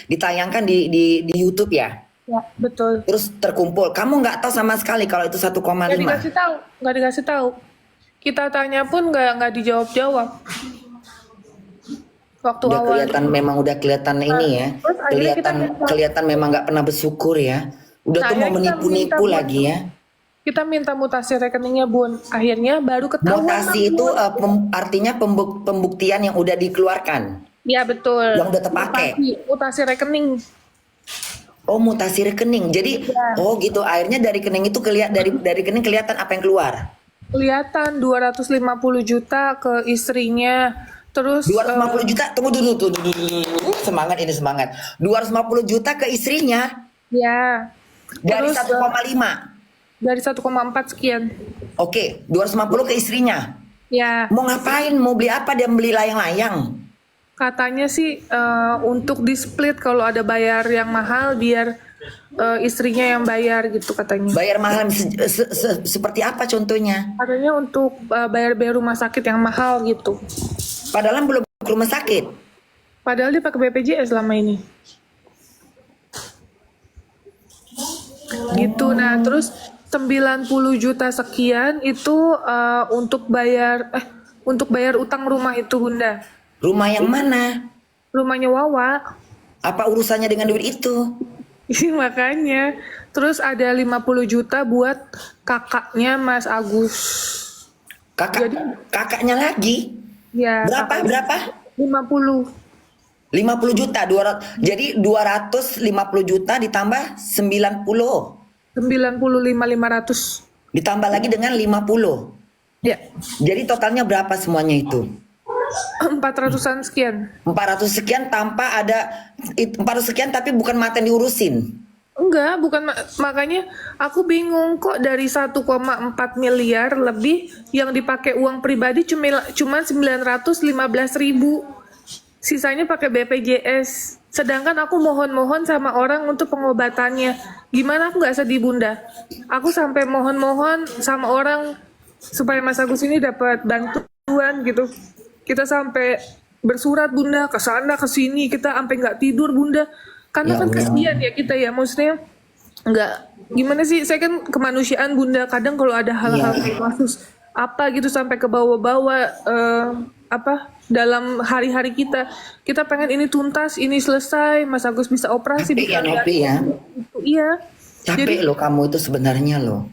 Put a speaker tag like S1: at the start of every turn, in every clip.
S1: ditayangkan di YouTube ya.
S2: Ya, betul.
S1: Terus terkumpul. Kamu nggak tahu sama sekali kalau itu 1,5.
S2: Nggak dikasih tahu, nggak dikasih tahu. Kita tanya pun nggak dijawab-jawab. Waktu
S1: Udah
S2: awal.
S1: kelihatan, memang udah kelihatan ini ya.
S2: Terus akhirnya kita
S1: Kelihatan memang nggak pernah bersyukur ya. Udah tuh
S2: Nah,
S1: mau
S2: akhirnya kita
S1: menipu-nipu
S2: minta
S1: lagi ya.
S2: kita minta mutasi rekeningnya, Bun. Akhirnya baru ketahuan.
S1: Mutasi itu artinya pembuktian yang udah dikeluarkan.
S2: Ya, betul.
S1: Yang udah terpakai.
S2: Mutasi rekening.
S1: Oh, mutasi rekening. Jadi
S2: Ya.
S1: oh gitu. Akhirnya dari rekening itu dari rekening kelihatan apa yang keluar.
S2: Kelihatan 250 juta ke istrinya. Terus
S1: 250 juta. Tunggu dulu tuh. Semangat ini semangat. 250 juta ke istrinya
S2: ya,
S1: dari
S2: terus
S1: 1,5.
S2: dari 1,4 sekian.
S1: Oke, 250 ke istrinya.
S2: Ya,
S1: Mau ngapain? Mau beli apa? Dia beli layang-layang.
S2: katanya sih untuk di split kalau ada bayar yang mahal biar istrinya yang bayar gitu katanya.
S1: Bayar mahal seperti apa contohnya?
S2: Katanya untuk bayar rumah sakit yang mahal gitu.
S1: Padahal belum ke rumah sakit.
S2: Padahal dia pakai BPJS selama ini. Gitu. Nah, terus 90 juta sekian itu untuk bayar utang rumah itu, Bunda.
S1: Rumah yang mana?
S2: Rumahnya Wawa.
S1: Apa urusannya dengan duit itu?
S2: Makanya. Terus ada 50 juta buat kakaknya Mas Agus.
S1: Kakaknya lagi?
S2: Ya,
S1: Berapa? Berapa?
S2: 50.
S1: 50 juta. 200, jadi 250 juta ditambah 90.
S2: 95.500.
S1: Ditambah lagi dengan 50.
S2: Ya.
S1: Jadi totalnya berapa semuanya itu?
S2: 400-an sekian.
S1: 400 sekian tanpa ada 400 sekian tapi bukan materi diurusin.
S2: Enggak, bukan makanya aku bingung kok dari 1,4 miliar lebih yang dipakai uang pribadi cuma 915.000. Sisanya pakai BPJS. Sedangkan aku mohon-mohon sama orang untuk pengobatannya. Gimana aku nggak sedih, Bunda? Aku sampai mohon-mohon sama orang supaya Mas Agus ini dapat bantuan gitu. Kita sampai bersurat, Bunda, ke sana ke sini, kita sampai nggak tidur, Bunda. Karena
S1: Ya
S2: kan
S1: Allah.
S2: kasihan ya kita ya, maksudnya nggak gimana sih? Saya kan kemanusiaan, Bunda. Kadang kalau ada hal-hal
S1: Iya.
S2: kasus apa gitu sampai ke bawah-bawah dalam hari-hari kita pengen ini tuntas, ini selesai, Mas Agus bisa operasi,
S1: Capek
S2: bisa
S1: ya Nopi ya.
S2: Iya. Jadi
S1: Capek loh kamu itu sebenarnya loh.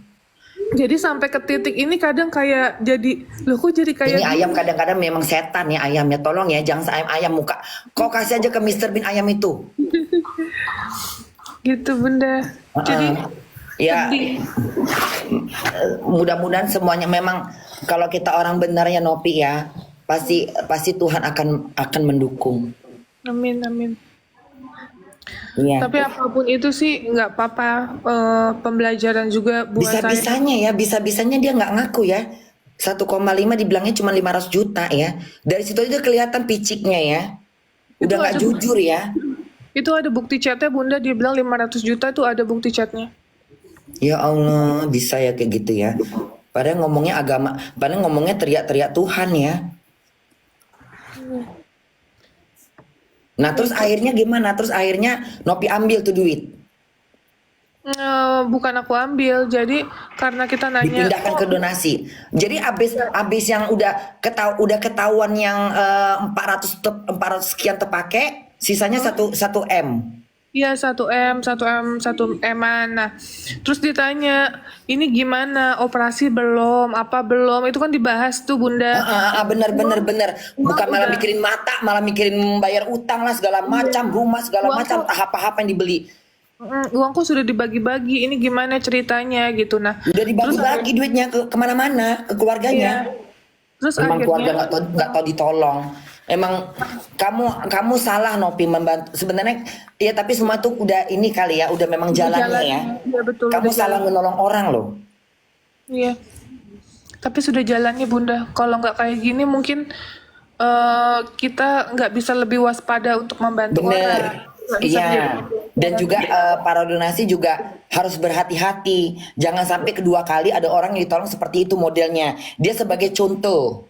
S2: sampai ke titik ini kadang kayak jadi loh kok jadi kayak
S1: Ini ayam kadang-kadang memang setan ya ayamnya. Tolong ya jangan ayam muka. Kau kasih aja ke Mr. Bean ayam itu.
S2: gitu, Bunda. Jadi
S1: Ya
S2: sedih.
S1: mudah-mudahan semuanya memang kalau kita orang benarnya Nopi ya pasti Tuhan akan mendukung.
S2: Amin, amin.
S1: Iya.
S2: Tapi apapun itu sih nggak apa-apa, pembelajaran juga buat saya.
S1: Bisa-bisanya ya, bisa-bisanya dia nggak ngaku ya. 1,5 dibilangnya cuma 500 juta ya. Dari situ aja kelihatan piciknya ya. Udah
S2: Itu
S1: nggak
S2: ada
S1: jujur ya.
S2: Itu ada bukti chatnya, Bunda. Dia bilang 500 juta tuh ada bukti chatnya.
S1: Ya Allah, bisa ya kayak gitu ya. Padahal ngomongnya agama, padahal ngomongnya teriak-teriak Tuhan ya. Nah terus akhirnya gimana? Terus akhirnya Nopi ambil tuh duit.
S2: Bukan aku ambil, jadi karena kita nanya,
S1: Dipindahkan ke donasi. Jadi abis yang udah ketahuan yang 400 sekian terpakai, sisanya 1 M.
S2: ya 1 M, 1 M, 1 M-an. Nah, terus ditanya, ini gimana, operasi belum, apa belum, itu kan dibahas tuh, Bunda.
S1: Bener. Bukan malah mikirin mata, malah mikirin bayar utang lah segala macam, rumah segala
S2: Uang
S1: macam,
S2: kok-
S1: apa-apa yang dibeli.
S2: Uangku sudah dibagi-bagi, ini gimana ceritanya gitu. Nah,
S1: Udah dibagi-bagi duitnya ke kemana-mana, ke keluarganya.
S2: iya. Terus
S1: Emang keluarga
S2: akhirnya
S1: nggak tahu ditolong. Emang kamu salah Nopi membantu. Sebenarnya ya tapi semua tuh udah ini kali ya, udah memang jalannya ya.
S2: Iya, betul,
S1: Kamu
S2: udah
S1: salah
S2: jalan.
S1: menolong orang loh.
S2: Iya. Tapi sudah jalannya, Bunda. Kalau nggak kayak gini mungkin kita nggak bisa lebih waspada untuk membantu orang.
S1: Bener.
S2: Nggak bisa menjadi
S1: Iya. Dan juga para donasi juga harus berhati-hati. Jangan sampai kedua kali ada orang yang ditolong seperti itu modelnya. Dia sebagai contoh.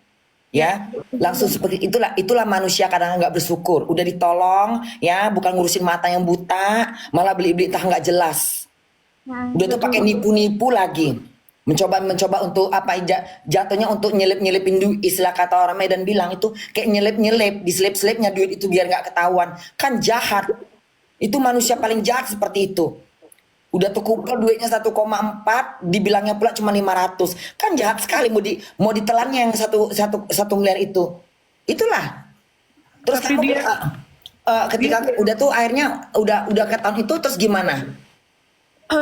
S1: ya. Langsung seperti itulah manusia kadang nggak bersyukur. Udah ditolong ya, bukan ngurusin mata yang buta, malah beli-beli entah nggak jelas. Udah tuh pakai nipu-nipu lagi. Mencoba untuk apa jatuhnya untuk nyelip-nyelipin duit, istilah kata orang Medan bilang itu kayak nyelip-nyelip, diselip-selipnya duit itu biar nggak ketahuan. Kan jahat. Itu manusia paling jahat seperti itu. Udah tuh kumpul duitnya 1,4, dibilangnya pula cuma 500. Kan jahat sekali mau ditelannya yang satu miliar itu. Itulah. Terus
S2: Tapi
S1: kamu
S2: dia
S1: ketika udah tuh akhirnya udah ke tahun itu terus gimana?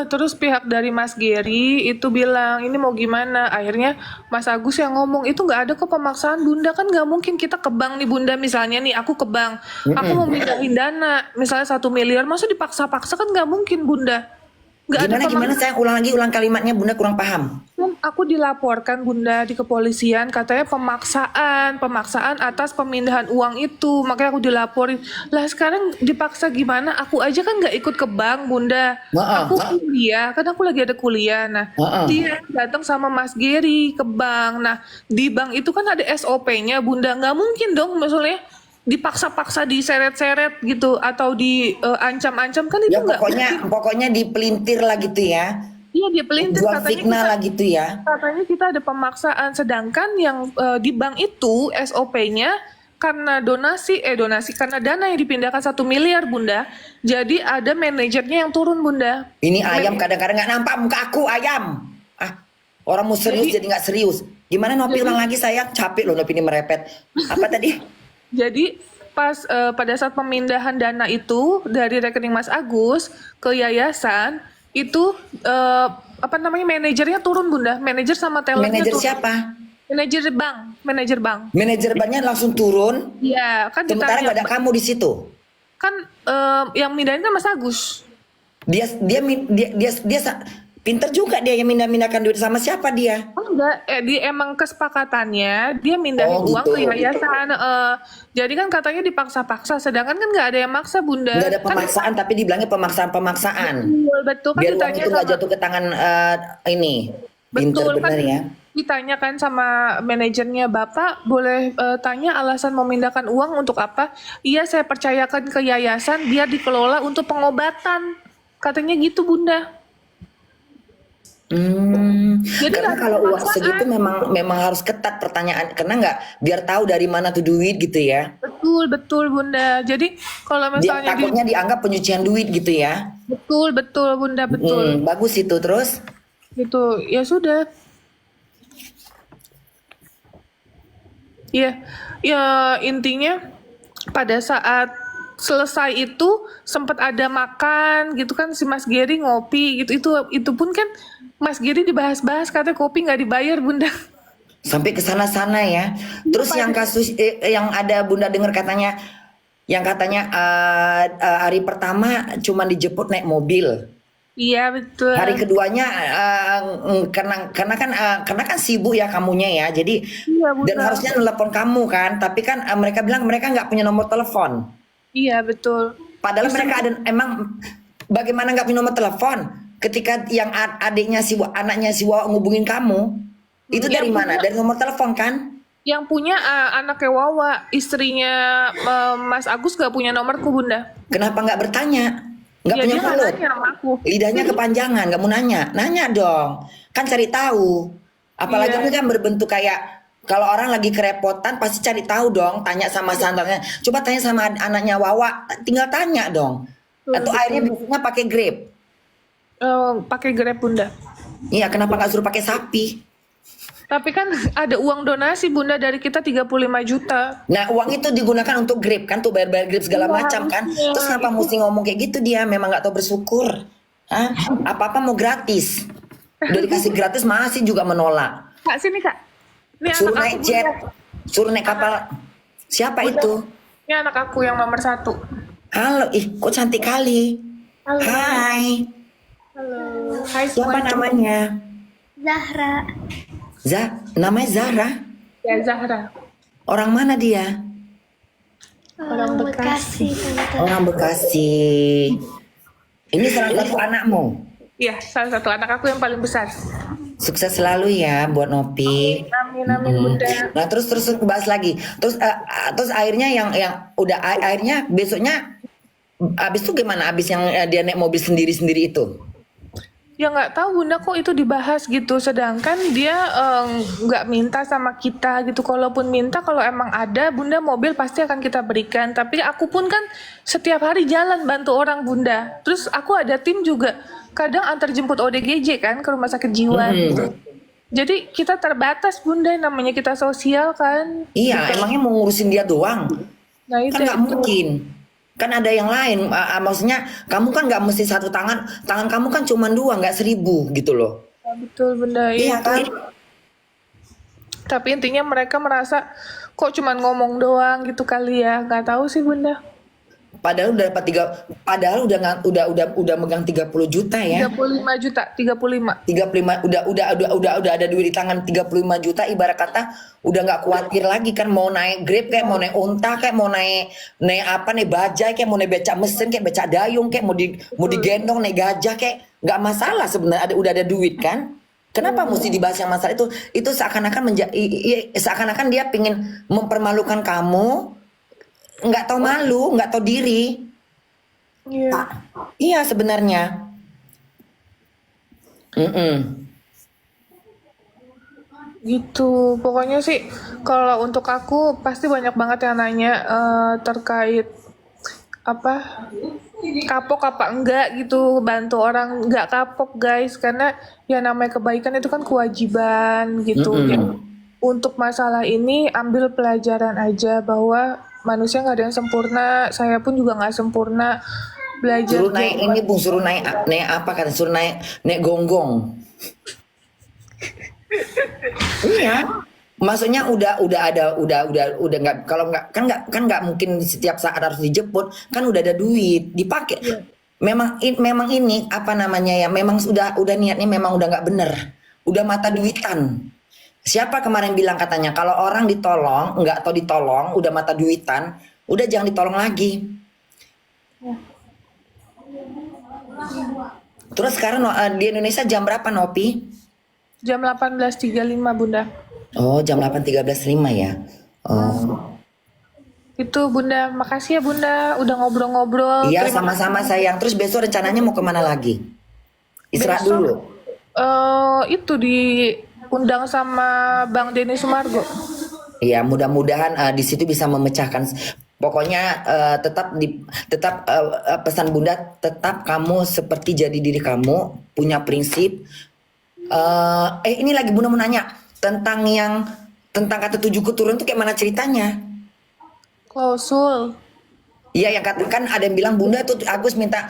S2: terus pihak dari Mas Gary itu bilang ini mau gimana, akhirnya Mas Agus yang ngomong itu nggak ada kok pemaksaan Bunda, kan nggak mungkin kita ke bank nih Bunda, misalnya nih aku ke bank, aku mau mindahin dana misalnya 1 miliar, masa dipaksa-paksa, kan nggak mungkin Bunda, nggak ada
S1: Gimana saya ulang kalimatnya Bunda kurang paham.
S2: Aku dilaporkan Bunda di kepolisian, katanya pemaksaan atas pemindahan uang itu, makanya aku dilaporin. Lah sekarang dipaksa gimana? Aku aja kan nggak ikut ke bank Bunda. Aku kuliah, kan aku lagi ada kuliah. Nah, dia datang sama Mas Gary ke bank. Nah, di bank itu kan ada SOP-nya Bunda. Nggak mungkin dong, maksudnya dipaksa-paksa, diseret-seret gitu, atau diancam-ancam, kan itu
S1: Ya
S2: nggak mungkin.
S1: pokoknya dipelintir lah gitu ya.
S2: Iya, dia pelintir,
S1: Jual
S2: katanya
S1: fitnah lah gitu ya.
S2: katanya kita ada pemaksaan, sedangkan yang di bank itu SOP-nya karena donasi karena dana yang dipindahkan 1 miliar Bunda, jadi ada manajernya yang turun Bunda.
S1: Ini ayam kadang-kadang nggak nampak muka aku ayam. Orang mau serius jadi nggak serius. Gimana Nopi ulang lagi sayang? Capek loh Nopi ini merepet. Apa tadi?
S2: Jadi pas pada saat pemindahan dana itu dari rekening Mas Agus ke yayasan itu manajernya turun Bunda, manajer sama tellernya
S1: Manajer
S2: turun.
S1: siapa?
S2: Manajer bank.
S1: Manajer banknya langsung turun.
S2: Iya, kan
S1: Sementara
S2: ditanya,
S1: nggak ada kamu di situ.
S2: kan yang mindahin kan Mas Agus.
S1: Dia pinter juga dia yang mindahkan duit sama siapa dia?
S2: Oh enggak, dia emang kesepakatannya dia mindahin
S1: Oh,
S2: uang
S1: gitu.
S2: ke yayasan. Jadi kan katanya dipaksa-paksa, sedangkan kan nggak ada yang maksa Bunda.
S1: Nggak ada
S2: Kan
S1: pemaksaan tapi dibilangnya pemaksaan.
S2: betul kan
S1: Biar uang
S2: ditanya
S1: itu nggak
S2: sama
S1: jatuh ke tangan ini. Pinter
S2: betul kan
S1: bener ya.
S2: ditanyakan sama manajernya, Bapak boleh tanya alasan memindahkan uang untuk apa? Iya, saya percayakan ke yayasan biar dikelola untuk pengobatan. Katanya gitu Bunda. Jadi
S1: Karena
S2: nggak ada
S1: kalau uang
S2: pemaksaan.
S1: segitu memang harus ketat pertanyaan, karena nggak biar tahu dari mana tuh duit gitu ya.
S2: Betul Bunda. Jadi kalau
S1: Dia
S2: misalnya
S1: takutnya dianggap pencucian duit gitu ya.
S2: betul Bunda, betul.
S1: Bagus itu terus.
S2: Gitu. Ya sudah. Ya, ya intinya pada saat selesai itu sempat ada makan gitu kan, si Mas Gary ngopi gitu, itu pun kan Mas Gary dibahas-bahas katanya kopi nggak dibayar Bunda.
S1: Sampai ke sana-sana ya. Terus yang kasus yang ada Bunda dengar katanya, yang katanya hari pertama cuma dijemput naik mobil.
S2: Iya betul.
S1: Hari keduanya karena kan sibuk ya kamunya ya. Jadi
S2: Iya Bunda.
S1: dan harusnya nelpon kamu kan, tapi kan mereka bilang mereka nggak punya nomor telepon.
S2: Iya betul.
S1: Padahal mereka ada emang bagaimana nggak punya nomor telepon? Ketika yang anaknya si Wawa ngubungin kamu, itu dari mana? Dari nomor telepon kan?
S2: Yang punya anaknya Wawa, istrinya Mas Agus gak punya nomorku Bunda.
S1: Kenapa nggak bertanya? Nggak
S2: Ya
S1: punya
S2: dia nggak
S1: mulut?
S2: nanya sama aku.
S1: Lidahnya kepanjangan, nggak mau nanya. Nanya dong. Kan cari tahu. Apalagi
S2: Iya.
S1: ini kan berbentuk kayak kalau orang lagi kerepotan pasti cari tahu dong. Tanya sama santarnya. Coba tanya sama anaknya Wawa. Tinggal tanya dong. Atau akhirnya biasanya pakai Grab.
S2: Pakai Grab Bunda.
S1: Iya, kenapa nggak suruh pakai sapi?
S2: Tapi kan ada uang donasi Bunda dari kita 35 juta.
S1: Nah, uang itu digunakan untuk Grab kan, tuh bayar-bayar Grab segala
S2: Iya,
S1: macam kan.
S2: harusnya.
S1: Terus kenapa mesti ngomong kayak gitu dia? Memang nggak tahu bersyukur. Hah? Apa-apa mau gratis. Udah dikasih gratis masih juga menolak.
S2: Kak sini Kak. Ini
S1: Suruh
S2: anak
S1: naik
S2: aku
S1: jet,
S2: Bunda.
S1: suruh naik kapal. Siapa itu?
S2: Ini anak aku yang nomor 1.
S1: Halo, kok cantik kali.
S2: Halo.
S1: Hai,
S2: Halo. Hai
S1: siapa
S2: semuanya.
S1: namanya?
S3: Zahra.
S1: Namanya Zahra.
S2: Ya Zahra.
S1: Orang mana dia?
S2: Orang Bekasi.
S3: Tante.
S1: Orang Bekasi. Ini salah satu anakmu.
S2: Iya, salah satu anak aku yang paling besar.
S1: Sukses selalu ya buat Nopi.
S2: Amin. Amin amin Bunda.
S1: Nah terus bahas lagi. Terus akhirnya yang udah akhirnya besoknya abis itu gimana? Abis yang dia naik mobil sendiri itu.
S2: Ya nggak tahu Bunda kok itu dibahas gitu. Sedangkan dia nggak minta sama kita gitu. Kalaupun minta, kalau emang ada Bunda mobil pasti akan kita berikan. Tapi aku pun kan setiap hari jalan bantu orang Bunda. Terus aku ada tim juga. Kadang antar jemput ODGJ kan ke rumah sakit jiwa. Jadi kita terbatas Bunda, namanya kita sosial kan.
S1: Iya, emangnya mau ngurusin dia doang?
S2: Nah itu
S1: Kan nggak mungkin. Kan ada yang lain. Maksudnya kamu kan nggak mesti satu tangan kamu kan cuma 2, nggak 1000 gitu loh.
S2: ya, betul Bunda.
S1: Iya
S2: Itu.
S1: kan?
S2: Tapi intinya mereka merasa kok cuman ngomong doang gitu kali ya. Nggak tahu sih Bunda.
S1: Padahal udah dapat padahal udah megang 30 juta ya.
S2: 35 juta, 35.
S1: 35 udah ada duit di tangan 35 juta, ibarat kata udah nggak khawatir lagi kan mau naik Grab kayak mau naik unta kayak mau naik apa nih bajai kayak mau naik becak mesin kayak becak dayung kayak mau digendong naik gajah kayak nggak masalah sebenarnya, udah ada duit kan. Kenapa mesti dibahas yang masalah itu? Itu seakan-akan dia pingin mempermalukan kamu, nggak tahu malu, nggak tahu diri.
S2: Iya.
S1: Iya sebenarnya.
S2: Gitu. Pokoknya sih kalau untuk aku pasti banyak banget yang nanya terkait apa kapok apa enggak gitu, bantu orang. Enggak kapok guys, karena ya namanya kebaikan itu kan kewajiban gitu. Ya, untuk masalah ini ambil pelajaran aja bahwa manusia nggak ada yang sempurna, saya pun juga nggak sempurna. Belajar
S1: Suruh naik ini Bung, suruh naik apa kan? Suruh naik gonggong. Iya. Maksudnya udah nggak, kalau nggak kan nggak mungkin setiap saat harus dijemput, kan udah ada duit dipakai. Memang ini apa namanya ya, memang udah niatnya memang udah nggak bener, udah mata duitan. Siapa kemarin bilang katanya kalau orang ditolong nggak atau ditolong udah mata duitan, udah jangan ditolong lagi. Terus sekarang di Indonesia jam berapa Nopi?
S2: jam 18.35 Bunda.
S1: Oh jam 8.13.05 ya. Oh.
S2: Itu Bunda, makasih ya Bunda udah ngobrol-ngobrol.
S1: Iya
S2: Terima
S1: sama-sama sayang. Terus besok rencananya mau kemana lagi? Istirahat
S2: Besok,
S1: dulu.
S2: itu diundang sama Bang Denny Sumargo.
S1: Iya mudah-mudahan di situ bisa memecahkan. Pokoknya tetap pesan Bunda, tetap kamu seperti jadi diri kamu, punya prinsip. Ini lagi Bunda mau nanya tentang kata 7 keturunan itu kayak mana ceritanya?
S2: Klausul.
S1: Iya yang katakan ada yang bilang Bunda tuh Agus minta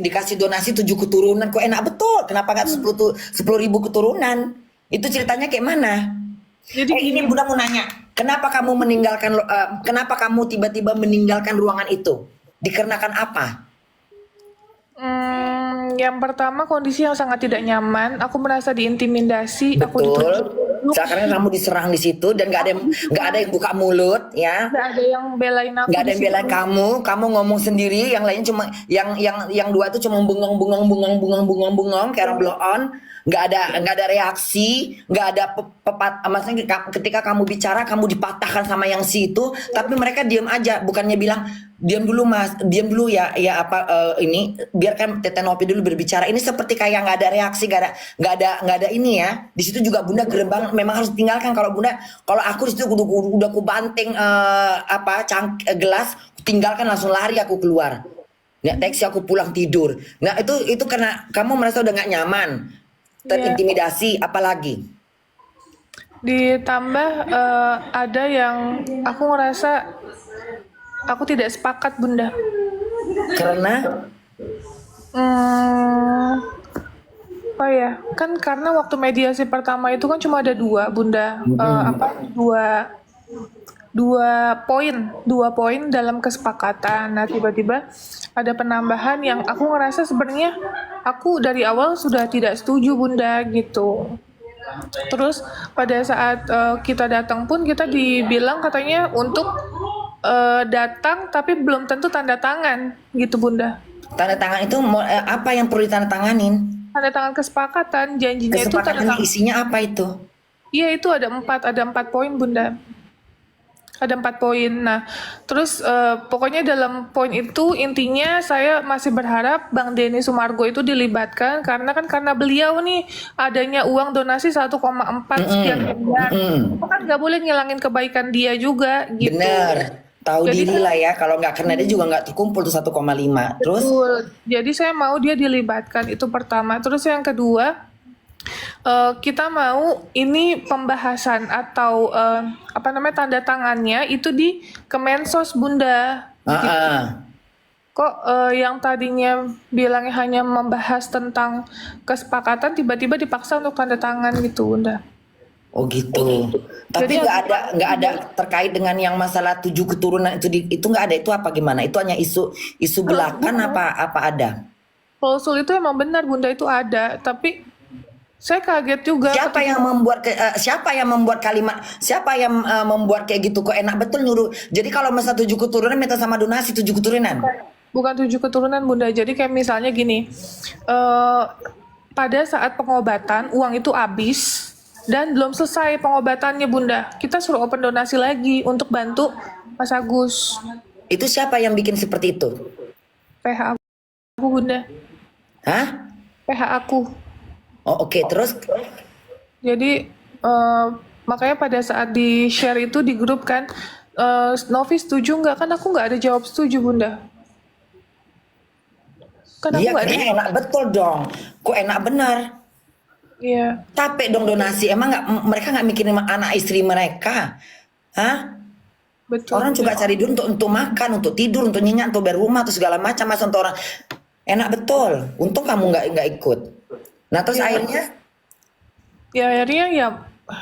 S1: dikasih donasi 7 keturunan, kok enak betul, kenapa nggak 10.000 keturunan? Itu ceritanya kayak mana?
S2: Jadi
S1: Ini Bunda mau nanya, kenapa kamu tiba-tiba meninggalkan ruangan itu? Dikarenakan apa?
S2: Yang pertama kondisi yang sangat tidak nyaman. Aku merasa diintimidasi. Aku
S1: Betul. Sekarang kamu diserang di situ dan nggak ada yang buka mulut ya.
S2: Nggak ada yang belain aku.
S1: Nggak ada yang belain kamu ngomong sendiri, yang lain cuma yang 2 itu cuma bengong kayak orang blow on. Nggak ada reaksi, nggak ada maksudnya ketika kamu bicara kamu dipatahkan sama yang si itu, tapi mereka diam aja, bukannya bilang diam dulu Mas, diam dulu ya ini biarkan Tete Nopi dulu berbicara. Ini seperti kayak nggak ada reaksi, nggak ada ini ya. Di situ juga Bunda gerem banget, memang harus tinggalkan. Kalau aku di situ udah aku banting gelas, tinggalkan langsung lari aku keluar. Nggak taksi aku pulang tidur. Nah itu karena kamu merasa udah nggak nyaman. Terintimidasi, apalagi
S2: ditambah ada yang aku ngerasa aku tidak sepakat Bunda.
S1: karena
S2: Oh ya, kan karena waktu mediasi pertama itu kan cuma ada 2 Bunda, dua poin dalam kesepakatan. Nah tiba-tiba ada penambahan yang aku ngerasa sebenarnya aku dari awal sudah tidak setuju Bunda gitu. Terus pada saat kita datang pun kita dibilang katanya untuk datang tapi belum tentu tanda tangan gitu Bunda.
S1: tanda tangan itu apa yang perlu ditandatanganin?
S2: tanda tangan kesepakatan, janjinya itu tanda
S1: Kesepakatannya
S2: tangan.
S1: isinya apa itu?
S2: Iya itu ada 4 poin Bunda. Ada 4 poin. Nah, terus pokoknya dalam poin itu intinya saya masih berharap Bang Denny Sumargo itu dilibatkan karena beliau nih adanya uang donasi 1,4 sekian miliar. Itu kan nggak boleh ngilangin kebaikan dia juga gitu.
S1: Bener. Tahu
S2: Jadi
S1: diri lah ya. Kalau nggak kena dia juga nggak terkumpul tuh 1,5. Terus
S2: betul. Jadi saya mau dia dilibatkan itu pertama. Terus yang kedua kita mau ini pembahasan atau apa namanya tanda tangannya itu di Kemensos Bunda. Gitu. Kok yang tadinya bilangnya hanya membahas tentang kesepakatan tiba-tiba dipaksa untuk tanda tangan gitu Bunda.
S1: Oh gitu. Tapi
S2: Jadi
S1: nggak ada terkait dengan yang masalah 7 keturunan itu nggak ada, itu apa gimana? Itu hanya isu belakang apa ada?
S2: klausul itu emang benar Bunda itu ada, tapi saya kaget juga.
S1: Siapa yang membuat kalimat? Siapa yang membuat kayak gitu? Kok enak betul nyuruh. Jadi kalau masa 7 keturunan minta sama donasi 7 keturunan.
S2: Bukan 7 keturunan Bunda. Jadi kayak misalnya gini, pada saat pengobatan uang itu habis dan belum selesai pengobatannya Bunda. Kita suruh open donasi lagi untuk bantu Mas Agus.
S1: Itu siapa yang bikin seperti itu?
S2: PH aku Bunda.
S1: Hah?
S2: PH aku.
S1: Oh oke. Terus
S2: Jadi makanya pada saat di share itu di grup kan, Novi setuju nggak? Kan aku nggak ada jawab setuju Bunda. Kan aku
S1: iya
S2: nggak ada.
S1: kayaknya enak betul dong. Kok enak benar?
S2: Iya,
S1: Capek dong donasi. Emang mereka nggak mikirin anak istri mereka? Hah?
S2: betul.
S1: Orang juga cari duit untuk makan, untuk tidur, untuk nyenyak, untuk bayar rumah, atau segala macam. Masa untuk orang enak betul. Untung kamu nggak ikut. Nah terus akhirnya
S2: Ya akhirnya ya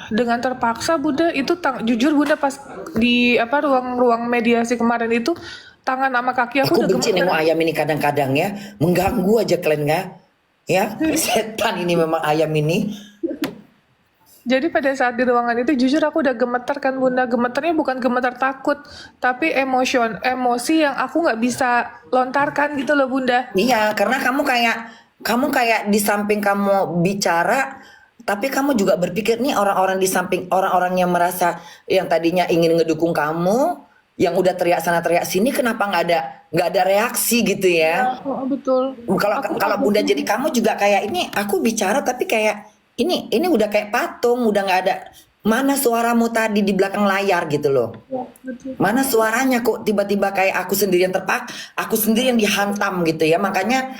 S2: dengan terpaksa Bunda itu jujur Bunda pas di apa ruang mediasi kemarin itu tangan sama kaki aku
S1: aku
S2: udah
S1: benci
S2: gemeter.
S1: nengok ayam ini kadang-kadang ya, mengganggu aja kalian nggak? Ya setan ini memang ayam ini.
S2: Jadi pada saat di ruangan itu jujur aku udah gemeter kan Bunda. Gemeternya bukan gemeter takut, tapi emosi yang aku nggak bisa lontarkan gitu loh Bunda.
S1: Iya, karena kamu kayak di samping kamu bicara, tapi kamu juga berpikir nih orang-orang di samping orang-orang yang merasa yang tadinya ingin ngedukung kamu, yang udah teriak sana teriak sini, kenapa nggak ada reaksi gitu ya?
S2: Oh, betul.
S1: Kalau Bunda jadi kamu juga kayak ini, aku bicara tapi kayak ini udah kayak patung, udah nggak ada. Mana suaramu tadi di belakang layar gitu loh?
S2: Ya, betul.
S1: Mana suaranya kok tiba-tiba kayak aku sendiri yang aku sendiri yang dihantam gitu ya. Makanya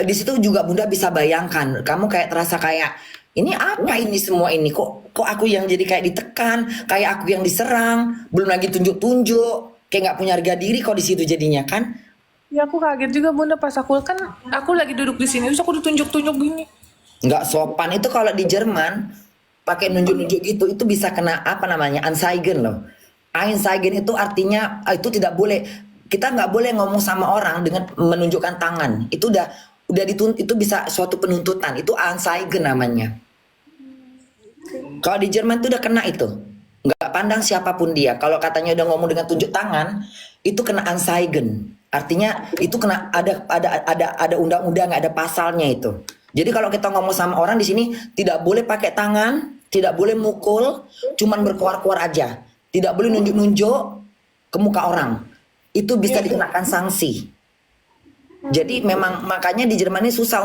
S1: di situ juga Bunda bisa bayangkan, kamu kayak terasa kayak ini apa ini semua ini kok aku yang jadi kayak ditekan, kayak aku yang diserang, belum lagi tunjuk-tunjuk, kayak nggak punya harga diri kok di situ jadinya kan?
S2: Ya aku kaget juga Bunda pas aku lagi duduk di sini terus aku ditunjuk-tunjuk gini.
S1: Nggak sopan itu kalau di Jerman pakai nunjuk-nunjuk gitu itu bisa kena apa namanya Anzeigen loh. Anzeigen itu artinya itu tidak boleh, kita nggak boleh ngomong sama orang dengan menunjukkan tangan. Itu itu bisa suatu penuntutan, itu Anzeigen namanya. Kalau di Jerman itu udah kena itu, nggak pandang siapapun dia. Kalau katanya udah ngomong dengan tunjuk tangan, itu kena Anzeigen. Artinya itu kena ada undang-undang, ada pasalnya itu. Jadi kalau kita ngomong sama orang di sini tidak boleh pakai tangan, tidak boleh mukul, cuman berkuar-kuar aja. Tidak boleh nunjuk-nunjuk ke muka orang. Itu bisa dikenakan sanksi. Jadi memang makanya di Jerman ini susah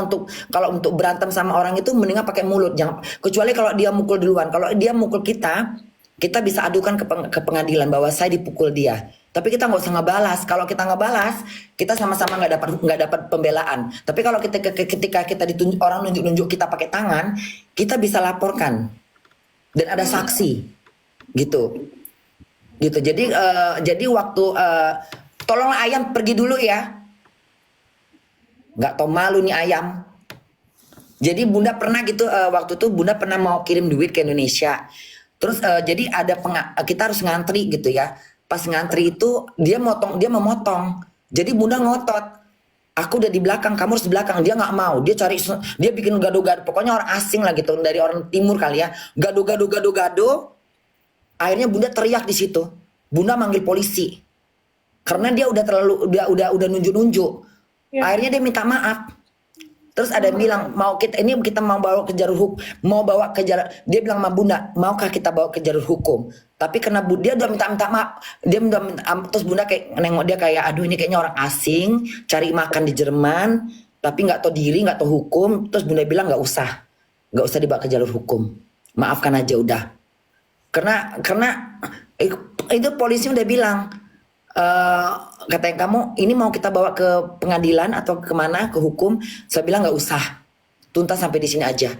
S1: kalau untuk berantem sama orang itu mendingan pakai mulut, jangan, kecuali kalau dia mukul duluan. Kalau dia mukul kita bisa adukan ke pengadilan bahwa saya dipukul dia. Tapi kita nggak usah ngebalas. Kalau kita ngebalas, kita sama-sama nggak dapat pembelaan. Tapi kalau ketika kita orang nunjuk kita pakai tangan, kita bisa laporkan dan ada saksi, gitu. Jadi waktu tolonglah ayam pergi dulu ya. Nggak tau malu nih ayam. Jadi Bunda pernah gitu waktu itu Bunda pernah mau kirim duit ke Indonesia. Terus jadi kita harus ngantri gitu ya. Pas ngantri itu dia memotong. Jadi Bunda ngotot. Aku udah di belakang, kamu harus di belakang. Dia nggak mau. Dia bikin gado-gado. Pokoknya orang asing lah gitu, dari orang timur kali ya. Gado-gado. Akhirnya Bunda teriak di situ. Bunda manggil polisi. Karena dia udah nunjuk-nunjuk.
S2: Ya.
S1: Akhirnya dia minta maaf. Terus ada yang bilang kita mau bawa ke jalur hukum, mau bawa ke jalur. Dia bilang sama Bunda, maukah kita bawa ke jalur hukum? Tapi karena dia udah minta maaf, dia udah terus Bunda kayak nengok dia kayak, aduh ini kayaknya orang asing, cari makan di Jerman, tapi nggak tahu diri, nggak tahu hukum. Terus Bunda bilang nggak usah dibawa ke jalur hukum, maafkan aja udah. Karena itu polisi udah bilang, katanya kamu ini mau kita bawa ke pengadilan atau kemana, ke hukum. Saya bilang nggak usah, tuntas sampai di sini aja.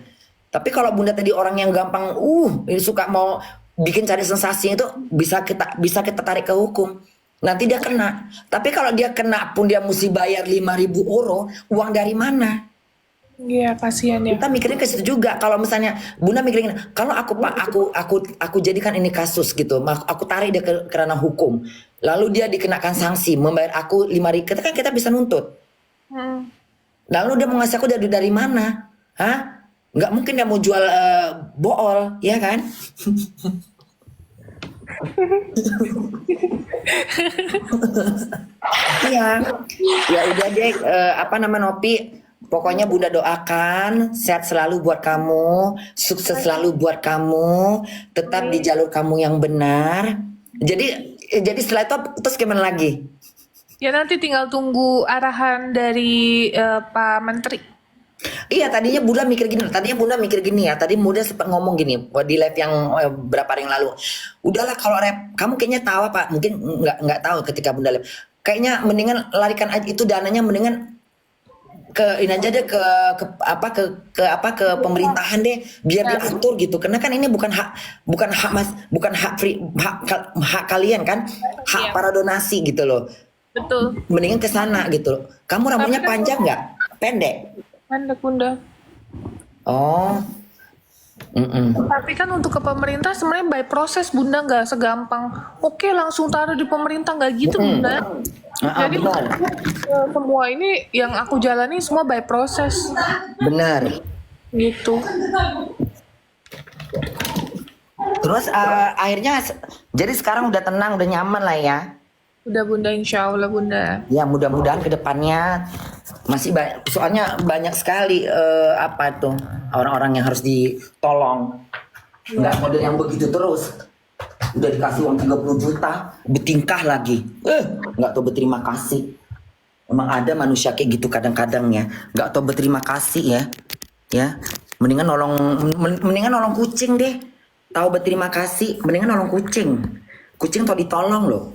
S1: Tapi kalau Bunda tadi orang yang gampang ini suka mau bikin cari sensasi, itu bisa kita tarik ke hukum, nanti dia kena. Tapi kalau dia kena pun dia mesti bayar 5.000 euro, uang dari mana?
S2: Iya, kasihan ya.
S1: Kita mikirin ke situ juga. Kalau misalnya Bunda mikirin, kalau aku jadikan ini kasus gitu, aku tarik dia ke ranah hukum, lalu dia dikenakan sanksi, membayar aku 5.000, kan kita bisa nuntut. Lalu dia mau ngasih aku dari mana? Hah? Nggak mungkin dia mau jual bool, ya kan? Iya, ya udah deh. Nopi. Pokoknya Bunda doakan sehat selalu buat kamu, sukses selalu buat kamu, tetap di jalur kamu yang benar. Jadi setelah itu terus gimana lagi?
S2: Ya nanti tinggal tunggu arahan dari Pak Menteri.
S1: Iya, tadinya Bunda mikir gini ya. Tadi Bunda sempat ngomong gini di live yang berapa hari yang lalu. Udahlah kalau rap, kamu kayaknya tahu Pak, mungkin nggak tahu ketika Bunda live. Kayaknya mendingan larikan aja itu dananya, mendingan ke ini aja deh ke pemerintahan deh, biar diatur gitu. Karena kan ini bukan hak kalian kan, hak para donasi gitu loh.
S2: Betul.
S1: Mendingan ke sana gitu loh. Kamu rambutnya panjang nggak? Pendek?
S2: Pendek Bunda.
S1: Oh.
S2: Tapi kan untuk ke pemerintah sebenarnya by proses Bunda, nggak segampang oke langsung taruh di pemerintah, nggak gitu Bunda. Jadi
S1: Benar.
S2: semua ini yang aku jalani semua by proses
S1: Benar.
S2: gitu.
S1: Terus akhirnya jadi sekarang udah tenang, udah nyaman lah ya.
S2: Udah Bunda, insya Allah Bunda.
S1: Ya mudah-mudahan kedepannya masih banyak, soalnya banyak sekali orang-orang yang harus ditolong. Nggak model yang begitu terus. Udah dikasih uang 30 juta, bertingkah lagi. Nggak tahu berterima kasih. Emang ada manusia kayak gitu kadang-kadang ya. Nggak tahu berterima kasih ya. Ya, mendingan nolong kucing deh. Tahu berterima kasih, mendingan nolong kucing. Kucing tau ditolong loh.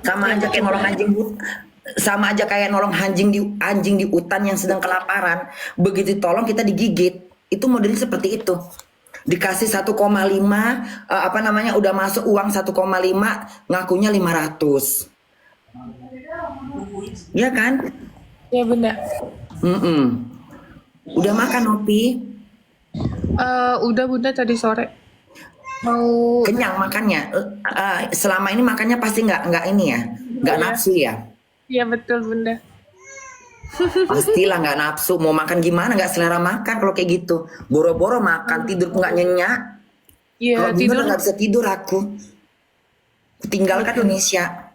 S1: Sama aja kayak nolong anjing di hutan yang sedang kelaparan. Begitu tolong kita digigit. Itu modelnya seperti itu. Dikasih 1,5 udah masuk uang 1,5, ngakunya 500. Ya kan?
S2: Ya Bunda.
S1: Udah makan Nopi?
S2: Udah Bunda tadi sore. Mau
S1: Kenyang makannya? Selama ini makannya pasti nggak ini ya, nggak nafsu ya?
S2: Iya betul Bunda.
S1: Pastilah nggak nafsu, mau makan gimana, nggak selera makan kalau kayak gitu. Boro-boro makan, tidur nggak nyenyak.
S2: Iya
S1: Kalau
S2: tidur.
S1: nggak bisa tidur aku. Tinggalkan Indonesia.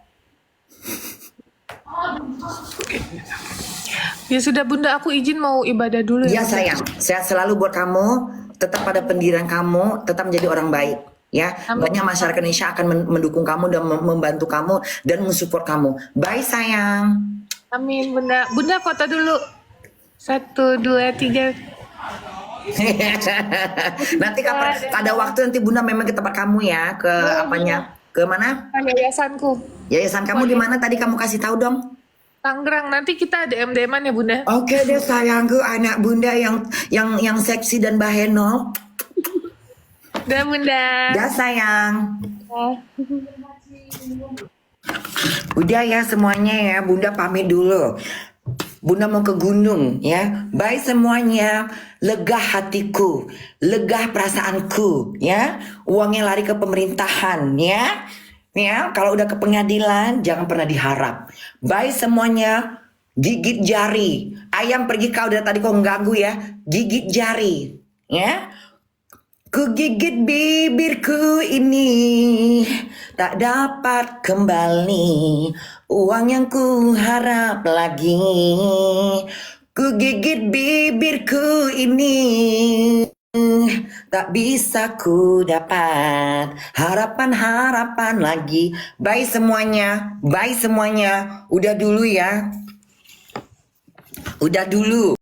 S2: Ya sudah Bunda, aku izin mau ibadah dulu
S1: Ya
S2: ya.
S1: sayang, sehat selalu buat kamu. Tetap pada pendirian kamu, tetap menjadi orang baik. Ya, banyak masyarakat Indonesia akan mendukung kamu dan membantu kamu dan mensupport kamu. Bye sayang.
S2: Amin Bunda. Bunda foto dulu. 1, 2, 3.
S1: Nanti kapan ada waktu nanti Bunda memang ke tempat kamu ya, ke apanya? Ke mana?
S2: Yayasanku.
S1: Yayasan kamu di mana tadi kamu kasih tahu dong?
S2: Tangerang, nanti kita DM-DM-an ya Bunda.
S1: Oke deh sayangku, anak Bunda yang seksi dan baheno.
S2: Udah Bunda.
S1: Dah sayang. Udah ya semuanya ya, Bunda pamit dulu. Bunda mau ke gunung ya. Bye semuanya. Lega hatiku, lega perasaanku ya. Uangnya lari ke pemerintahan ya. Ya, kalau udah ke pengadilan jangan pernah diharap. Bye semuanya. Gigit jari. Ayam pergi kau dari tadi kau ganggu ya. Gigit jari. Ya. Ku gigit bibirku ini, tak dapat kembali uang yang ku harap lagi. Ku gigit bibirku ini, tak bisa ku dapat harapan-harapan lagi. Bye semuanya, udah dulu ya. Udah dulu.